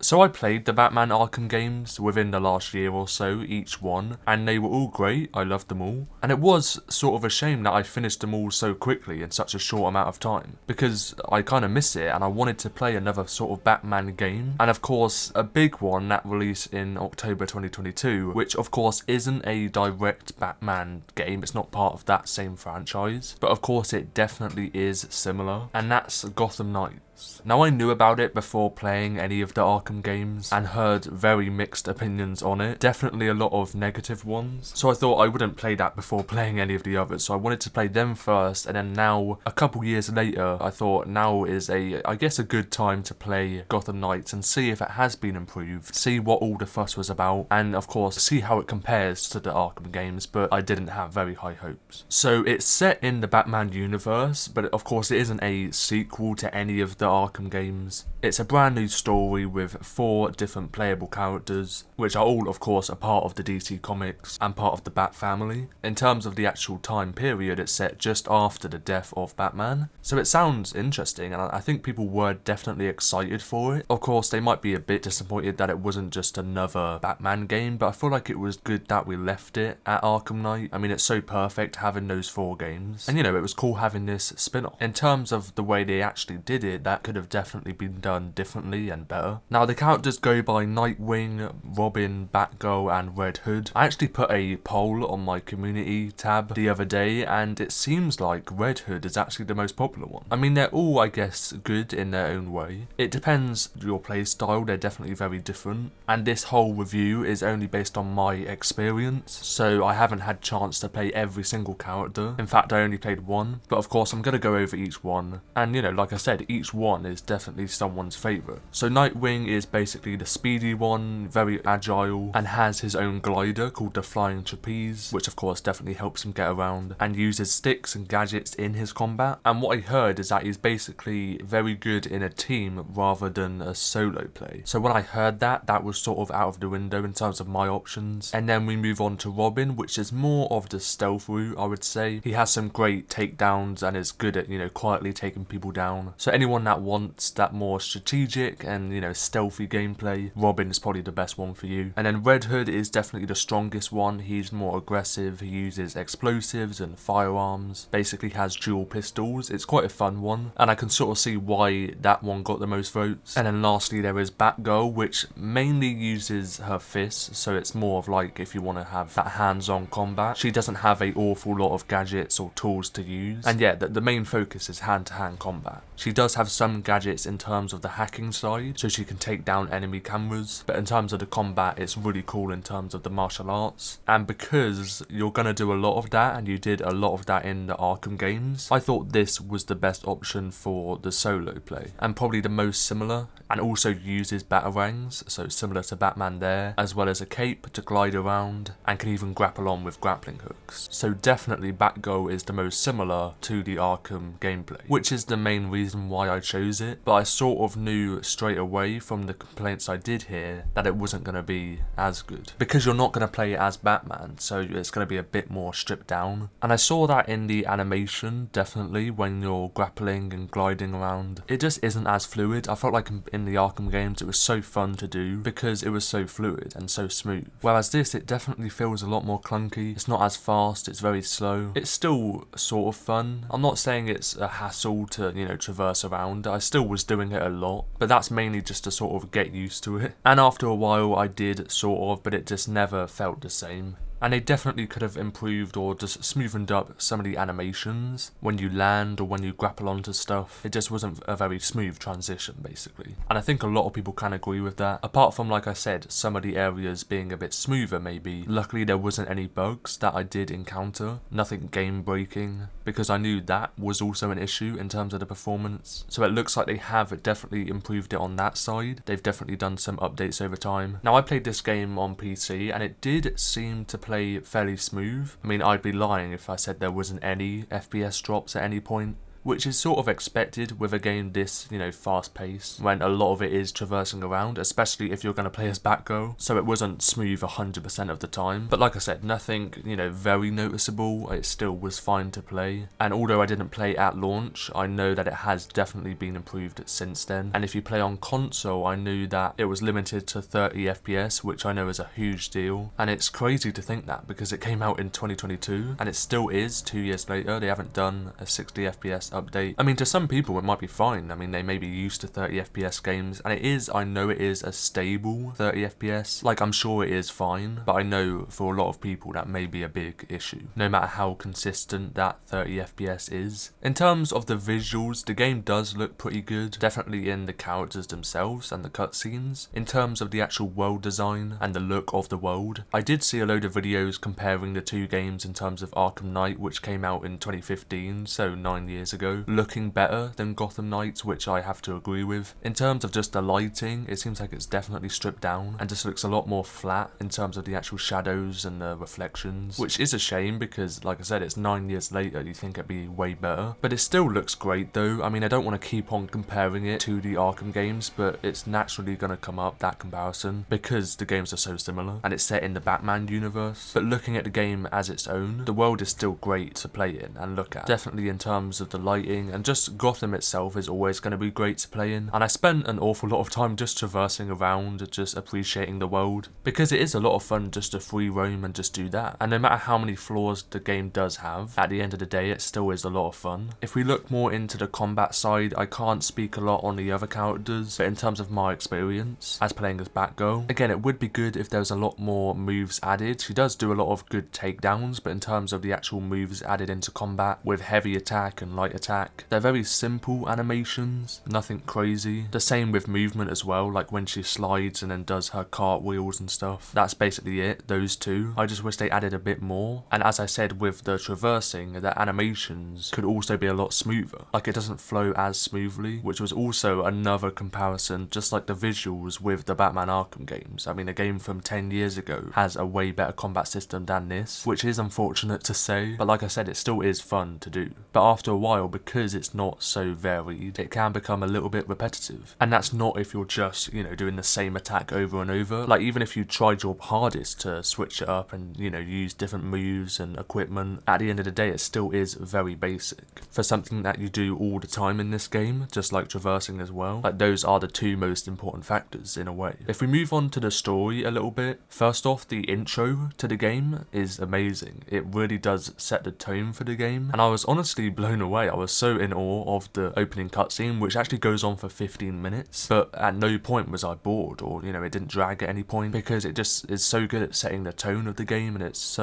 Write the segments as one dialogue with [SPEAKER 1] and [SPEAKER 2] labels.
[SPEAKER 1] So I played the Batman Arkham games within the last year or so, each one, and they were all great. I loved them all. And it was sort of a shame that I finished them all so quickly in such a short amount of time, because I kind of miss it and I wanted to play another sort of Batman game. And of course, a big one that released in October 2022, which of course isn't a direct Batman game, it's not part of that same franchise, but of course it definitely is similar, and that's Gotham Knights. Now, I knew about it before playing any of the Arkham games and heard very mixed opinions on it, definitely a lot of negative ones, so I thought I wouldn't play that before playing any of the others, so I wanted to play them first, and then now, a couple years later, I thought now is I guess a good time to play Gotham Knights and see if it has been improved, see what all the fuss was about, and of course see how it compares to the Arkham games, but I didn't have very high hopes. So it's set in the Batman universe, but of course it isn't a sequel to any of the Arkham games. It's a brand new story with 4 different playable characters, which are all of course a part of the DC comics and part of the Bat family. In terms of the actual time period, it's set just after the death of Batman, so it sounds interesting and I think people were definitely excited for it. Of course they might be a bit disappointed that it wasn't just another Batman game, but I feel like it was good that we left it at Arkham Knight. I mean, it's so perfect having those 4 games, and you know, it was cool having this spin-off. In terms of the way they actually did it, that could have definitely been done differently and better. Now, the characters go by Nightwing, Robin, Batgirl and Red Hood. I actually put a poll on my community tab the other day and it seems like Red Hood is actually the most popular one. I mean, they're all, I guess, good in their own way. It depends your playstyle, they're definitely very different, and this whole review is only based on my experience, so I haven't had chance to play every single character. In fact, I only played one, but of course I'm going to go over each one, and you know, like I said, each one is definitely someone's favourite. So Nightwing is basically the speedy one, very agile, and has his own glider called the Flying Trapeze, which of course definitely helps him get around, and uses sticks and gadgets in his combat. And what I heard is that he's basically very good in a team rather than a solo play. So when I heard that, that was sort of out of the window in terms of my options. And then we move on to Robin, which is more of the stealth route, I would say. He has some great takedowns and is good at, you know, quietly taking people down. So anyone that wants that more strategic and, you know, stealthy gameplay, Robin is probably the best one for you. And then Red Hood is definitely the strongest one. He's more aggressive, he uses explosives and firearms, basically has dual pistols. It's quite a fun one, and I can sort of see why that one got the most votes. And then lastly there is Batgirl, which mainly uses her fists, so it's more of like if you want to have that hands-on combat. She doesn't have an awful lot of gadgets or tools to use, and yeah, the main focus is hand-to-hand combat. She does have some gadgets in terms of the hacking side, so she can take down enemy cameras, but in terms of the combat it's really cool in terms of the martial arts. And because you're gonna do a lot of that, and you did a lot of that in the Arkham games, I thought this was the best option for the solo play, and probably the most similar, and also uses batarangs, so similar to Batman there, as well as a cape to glide around, and can even grapple on with grappling hooks. So definitely Batgirl is the most similar to the Arkham gameplay, which is the main reason why I chose it, but I sort of knew straight away from the complaints I did hear that it wasn't going to be as good, because you're not going to play as Batman, so it's going to be a bit more stripped down. And I saw that in the animation, definitely, when you're grappling and gliding around. It just isn't as fluid. I felt like in the Arkham games it was so fun to do because it was so fluid and so smooth, whereas this, it definitely feels a lot more clunky. It's not as fast, it's very slow. It's still sort of fun. I'm not saying it's a hassle to, you know, traverse around. I still was doing it a lot, but that's mainly just to sort of get used to it. And after a while I did sort of, but it just never felt the same. And they definitely could have improved or just smoothened up some of the animations when you land or when you grapple onto stuff. It just wasn't a very smooth transition, basically. And I think a lot of people can agree with that. Apart from, like I said, some of the areas being a bit smoother maybe. Luckily there wasn't any bugs that I did encounter. Nothing game breaking, because I knew that was also an issue in terms of the performance. So it looks like they have definitely improved it on that side. They've definitely done some updates over time. Now, I played this game on PC and it did seem to play fairly smooth. I mean, I'd be lying if I said there wasn't any FPS drops at any point. which is sort of expected with a game this, fast paced, when a lot of it is traversing around, especially if you're going to play as Batgirl, so it wasn't smooth 100% of the time. But like I said, nothing, very noticeable. It still was fine to play, and although I didn't play at launch, I know that it has definitely been improved since then. And if you play on console, I knew that it was limited to 30 FPS, which I know is a huge deal, and it's crazy to think that because it came out in 2022 and it still is 2 years later. They haven't done a 60 FPS update. I mean, to some people it might be fine. I mean, they may be used to 30 FPS games, and it is, I know it is a stable 30 FPS. Like, I'm sure it is fine, but I know for a lot of people that may be a big issue, no matter how consistent that 30 FPS is. In terms of the visuals, the game does look pretty good, definitely in the characters themselves and the cutscenes. In terms of the actual world design and the look of the world, I did see a load of videos comparing the two games in terms of Arkham Knight, which came out in 2015, so 9 years ago, looking better than Gotham Knights, which I have to agree with. In terms of just the lighting, it seems like it's definitely stripped down and just looks a lot more flat in terms of the actual shadows and the reflections, which is a shame because, like I said, it's 9 years later. You think it'd be way better, but it still looks great though. I mean, I don't want to keep on comparing it to the Arkham games, but it's naturally going to come up, that comparison, because the games are so similar and it's set in the Batman universe. But looking at the game as its own, the world is still great to play in and look at, definitely in terms of the lighting, and just Gotham itself is always going to be great to play in. And I spent an awful lot of time just traversing around, just appreciating the world, because it is a lot of fun just to free roam and just do that. And no matter how many flaws the game does have, at the end of the day it still is a lot of fun. If we look more into the combat side, I can't speak a lot on the other characters, but in terms of my experience as playing as Batgirl, again, it would be good if there was a lot more moves added. She does do a lot of good takedowns, but in terms of the actual moves added into combat with heavy attack and light attack, they're very simple animations, nothing crazy. The same with movement as well, like when she slides and then does her cartwheels and stuff. That's basically it, those two. I just wish they added a bit more. And as I said, with the traversing, the animations could also be a lot smoother. Like, it doesn't flow as smoothly, which was also another comparison, just like the visuals with the Batman Arkham games. I mean, a game from 10 years ago has a way better combat system than this, which is unfortunate to say, but like I said, it still is fun to do. But after a while, because it's not so varied, it can become a little bit repetitive. And that's not if you're just, doing the same attack over and over. Like, even if you tried your hardest to switch it up and, use different moves and equipment, at the end of the day, it still is very basic. For something that you do all the time in this game, just like traversing as well, like, those are the two most important factors in a way. If we move on to the story a little bit, first off, the intro to the game is amazing. It really does set the tone for the game, and I was honestly blown away. I was so in awe of the opening cutscene, which actually goes on for 15 minutes, but at no point was I bored, or it didn't drag at any point, because it just is so good at setting the tone of the game, and it's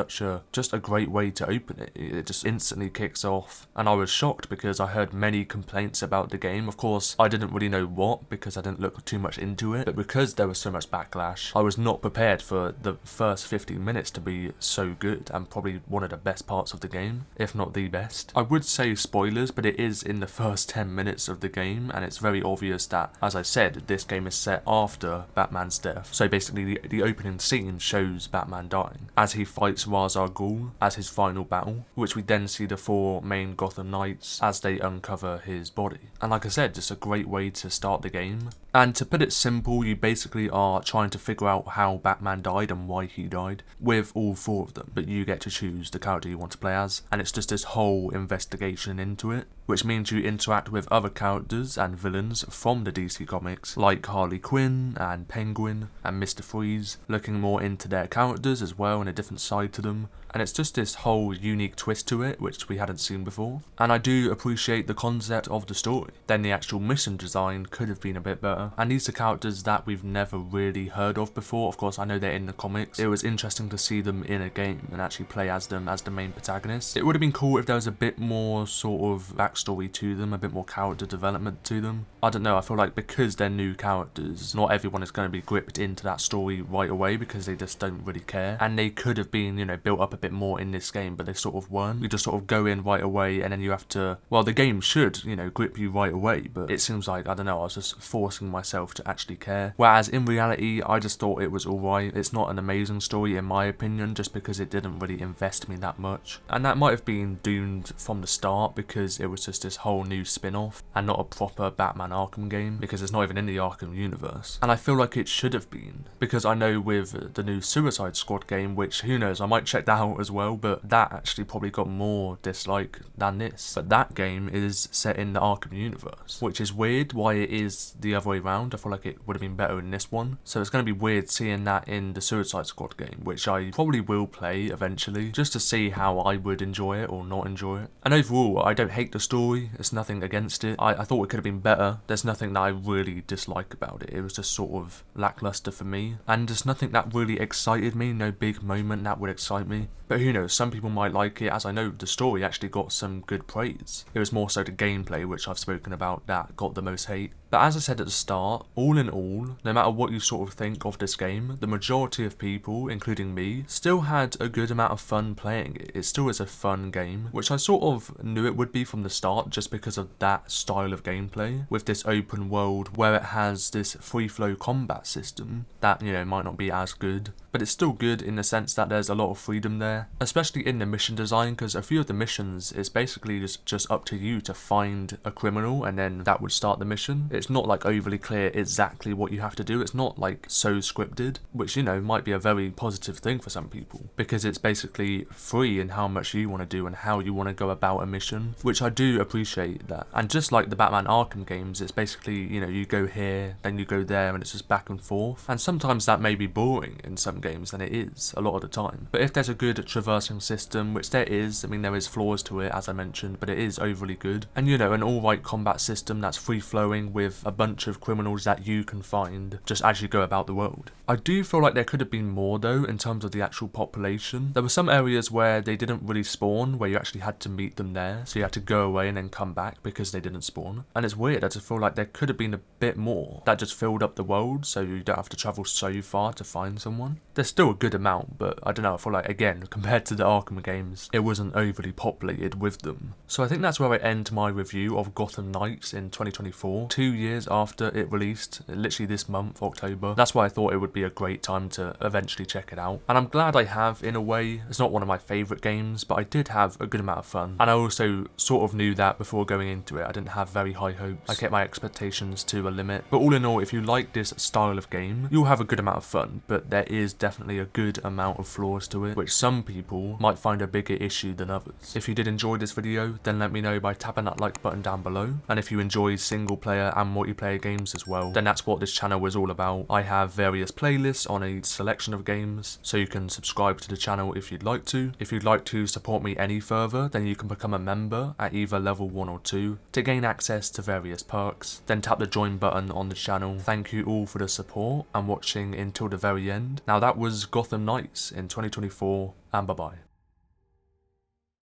[SPEAKER 1] just a great way to open it. It just instantly kicks off, and I was shocked because I heard many complaints about the game. Of course, I didn't really know what, because I didn't look too much into it, but because there was so much backlash, I was not prepared for the first 15 minutes to be so good, and probably one of the best parts of the game, if not the best. I would say spoilers, but it is in the first 10 minutes of the game, and it's very obvious that, as I said, this game is set after Batman's death. So basically, the opening scene shows Batman dying, as he fights Ra's al Ghul as his final battle, which we then see the four main Gotham Knights as they uncover his body. And like I said, just a great way to start the game. And to put it simple, you basically are trying to figure out how Batman died and why he died, with all four of them, but you get to choose the character you want to play as, and it's just this whole investigation into it, which means you interact with other characters and villains from the DC comics, like Harley Quinn and Penguin and Mr. Freeze, looking more into their characters as well and a different side to them. And it's just this whole unique twist to it, which we hadn't seen before. And I do appreciate the concept of the story. Then the actual mission design could have been a bit better. And these are characters that we've never really heard of before. Of course, I know they're in the comics. It was interesting to see them in a game and actually play as them as the main protagonists. It would have been cool if there was a bit more sort of backstory to them, a bit more character development to them. I don't know, I feel like because they're new characters, not everyone is going to be gripped into that story right away because they just don't really care. And they could have been, built up a bit more in this game, but they sort of weren't. You just sort of go in right away and then you have to, well, the game should, grip you right away, but it seems like, I don't know, I was just forcing myself to actually care. Whereas in reality, I just thought it was alright. It's not an amazing story in my opinion, just because it didn't really invest me that much. And that might have been doomed from the start because it was just this whole new spin-off and not a proper Batman Arkham game, because it's not even in the Arkham universe. And I feel like it should have been, because I know with the new Suicide Squad game, which who knows, I might check that out as well, but that actually probably got more dislike than this. But that game is set in the Arkham universe, which is weird why it is the other way around. I feel like it would have been better in this one. So it's going to be weird seeing that in the Suicide Squad game, which I probably will play eventually, just to see how I would enjoy it or not enjoy it. And overall, I don't hate the story, it's nothing against it. I thought it could have been better. There's nothing that I really dislike about it. It was just sort of lackluster for me, and there's nothing that really excited me, no big moment that would excite me. But who knows, some people might like it, as I know the story actually got some good praise. It was more so the gameplay, which I've spoken about, that got the most hate. But as I said at the start, all in all, no matter what you sort of think of this game, the majority of people, including me, still had a good amount of fun playing it. It still is a fun game, which I sort of knew it would be from the start just because of that style of gameplay, with this open world where it has this free flow combat system that, you know, might not be as good, but it's still good in the sense that there's a lot of freedom there, especially in the mission design, because a few of the missions is basically just up to you to find a criminal and then that would start the mission. It's not like overly clear exactly what you have to do. It's not like so scripted, which, you know, might be a very positive thing for some people, because it's basically free in how much you want to do and how you want to go about a mission, which I do appreciate that. And just like the Batman Arkham games, it's basically, you know, you go here, then you go there, and it's just back and forth. And sometimes that may be boring in some games, than it is a lot of the time. But if there's a good traversing system, which there is, I mean there is flaws to it as I mentioned, but it is overly good, and you know, an alright combat system that's free flowing with a bunch of criminals that you can find just as you go about the world. I do feel like there could have been more though in terms of the actual population. There were some areas where they didn't really spawn, where you actually had to meet them there, so you had to go away and then come back because they didn't spawn. And it's weird, I just feel like there could have been a bit more that just filled up the world so you don't have to travel so far to find someone. There's still a good amount, but I don't know, I feel like, again, compared to the Arkham games, it wasn't overly populated with them. So I think that's where I end my review of Gotham Knights in 2024, 2 years after it released, literally this month, October. That's why I thought it would be a great time to eventually check it out. And I'm glad I have, in a way. It's not one of my favourite games, but I did have a good amount of fun. And I also sort of knew that before going into it. I didn't have very high hopes. I kept my expectations to a limit. But all in all, if you like this style of game, you'll have a good amount of fun, but there is definitely a good amount of flaws to it, which some people might find a bigger issue than others. If you did enjoy this video, then let me know by tapping that like button down below. And if you enjoy single player and multiplayer games as well, then that's what this channel was all about. I have various playlists on a selection of games, so you can subscribe to the channel if you'd like to. If you'd like to support me any further, then you can become a member at either level 1 or 2 to gain access to various perks. Then tap the join button on the channel. Thank you all for the support and watching until the very end. Now that was Gotham Knights in 2024, and bye bye.